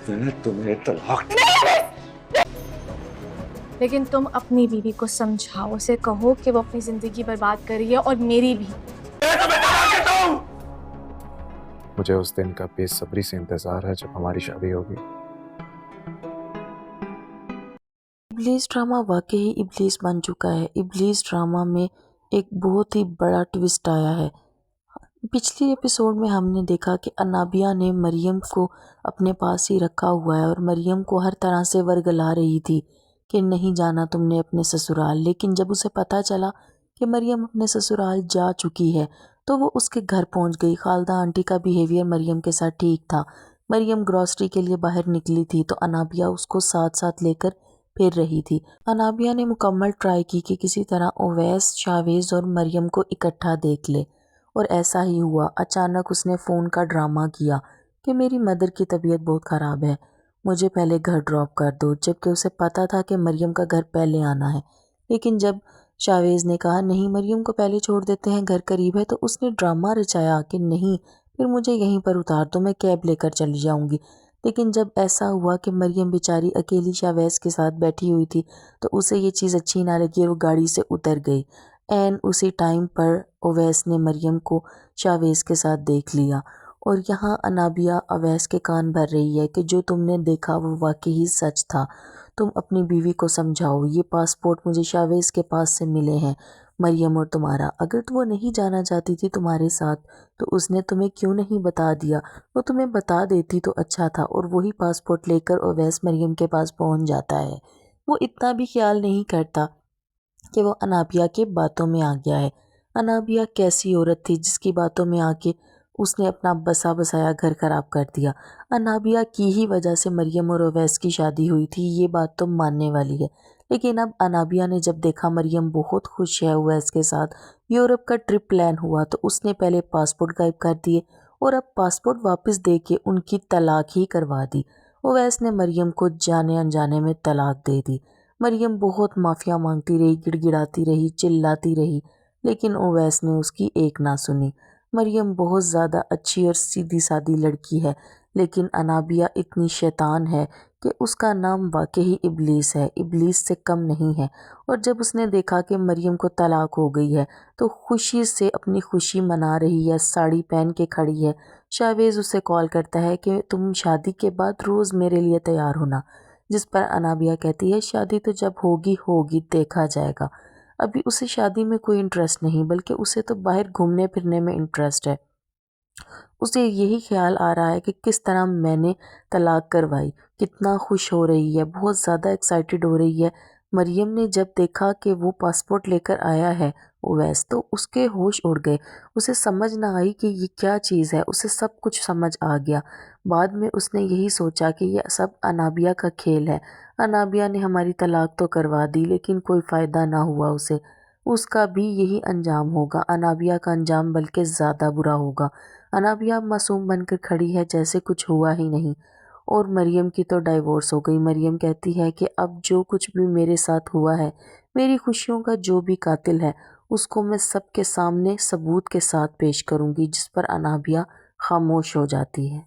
मैंने तुम्हें तलाक लेकिन तुम अपनी बीवी को समझाओ, उसे कहो कि वो अपनी जिंदगी बर्बाद कर रही है और मेरी भी। मुझे उस दिन का बेसब्री से इंतजार है जब हमारी शादी होगी। इब्लीस ड्रामा वाकई ही इब्लीस बन चुका है। इब्लीस ड्रामा में एक बहुत ही बड़ा ट्विस्ट आया है। पिछली एपिसोड में हमने देखा कि अनाबिया ने मरियम को अपने पास ही रखा हुआ है और मरियम को हर तरह से वर्गला रही थी कि नहीं जाना तुमने अपने ससुराल। लेकिन जब उसे पता चला कि मरियम अपने ससुराल जा चुकी है तो वो उसके घर पहुंच गई। खालदा आंटी का बिहेवियर मरियम के साथ ठीक था। मरियम ग्रॉसरी के लिए बाहर निकली थी तो अनाबिया उसको साथ साथ लेकर फिर रही थी। अनाबिया ने मुकम्मल ट्राई की कि किसी तरह ओवैस, शावेज और मरियम को इकट्ठा देख ले और ऐसा ही हुआ। अचानक उसने फ़ोन का ड्रामा किया कि मेरी मदर की तबीयत बहुत ख़राब है, मुझे पहले घर ड्रॉप कर दो, जबकि उसे पता था कि मरियम का घर पहले आना है। लेकिन जब शावेज़ ने कहा नहीं मरियम को पहले छोड़ देते हैं, घर करीब है, तो उसने ड्रामा रचाया कि नहीं फिर मुझे यहीं पर उतार दो, मैं कैब लेकर चली जाऊंगी। लेकिन जब ऐसा हुआ कि मरियम बेचारी अकेली शावेज़ के साथ बैठी हुई थी तो उसे ये चीज़ अच्छी ना लगी और वो गाड़ी से उतर गई। एन उसी टाइम पर ओवैस ने मरियम को शावेज़ के साथ देख लिया और यहाँ अनाबिया अवैस के कान भर रही है कि जो तुमने देखा वो वाकई ही सच था। तुम अपनी बीवी को समझाओ, ये पासपोर्ट मुझे शावेज़ के पास से मिले हैं, मरियम और तुम्हारा। अगर तो वो नहीं जाना चाहती थी तुम्हारे साथ तो उसने तुम्हें क्यों नहीं बता दिया? वो तुम्हें बता देती तो अच्छा था। और वही पासपोर्ट लेकर ओवैस मरियम के पास पहुंच जाता है। वो इतना भी ख्याल नहीं करता कि वो अनाबिया के बातों में आ गया है। अनाबिया कैसी औरत थी जिसकी बातों में आके उसने अपना बसा बसाया घर खराब कर दिया। अनाबिया की ही वजह से मरियम और ओवैस की शादी हुई थी, ये बात तो मानने वाली है। लेकिन अब अनाबिया ने जब देखा मरियम बहुत खुश है ओवैस के साथ, यूरोप का ट्रिप प्लान हुआ, तो उसने पहले पासपोर्ट गायब कर दिए और अब पासपोर्ट वापस दे के उनकी तलाक ही करवा दी। ओवैस ने मरियम को जाने अनजाने में तलाक दे दी। मरियम बहुत माफ़िया मांगती रही, गिड़गिड़ाती रही, चिल्लाती रही, लेकिन ओवैस ने उसकी एक ना सुनी। मरियम बहुत ज़्यादा अच्छी और सीधी सादी लड़की है, लेकिन अनाबिया इतनी शैतान है कि उसका नाम वाकई ही इब्लीस है, इब्लीस से कम नहीं है। और जब उसने देखा कि मरियम को तलाक हो गई है तो खुशी से अपनी खुशी मना रही है, साड़ी पहन के खड़ी है। शावेज़ उसे कॉल करता है कि तुम शादी के बाद रोज़ मेरे लिए तैयार होना, जिस पर अनाबिया कहती है शादी तो जब होगी होगी, देखा जाएगा। अभी उसे शादी में कोई इंटरेस्ट नहीं, बल्कि उसे तो बाहर घूमने फिरने में इंटरेस्ट है। उसे यही ख्याल आ रहा है कि किस तरह मैंने तलाक करवाई। कितना खुश हो रही है, बहुत ज़्यादा एक्साइटेड हो रही है। मरियम ने जब देखा कि वो पासपोर्ट लेकर आया है ओवैस तो उसके होश उड़ गए। उसे समझ ना आई कि ये क्या चीज़ है, उसे सब कुछ समझ आ गया। बाद में उसने यही सोचा कि यह सब अनाबिया का खेल है। अनाबिया ने हमारी तलाक तो करवा दी लेकिन कोई फ़ायदा ना हुआ उसे, उसका भी यही अंजाम होगा। अनाबिया का अंजाम बल्कि ज़्यादा बुरा होगा। अनाबिया मासूम बनकर खड़ी है जैसे कुछ हुआ ही नहीं। और मरियम की तो डाइवोर्स हो गई। मरियम कहती है कि अब जो कुछ भी मेरे साथ हुआ है, मेरी खुशियों का जो भी कातिल है उसको मैं सबके सामने सबूत के साथ पेश करूंगी, जिस पर अनाबिया खामोश हो जाती है।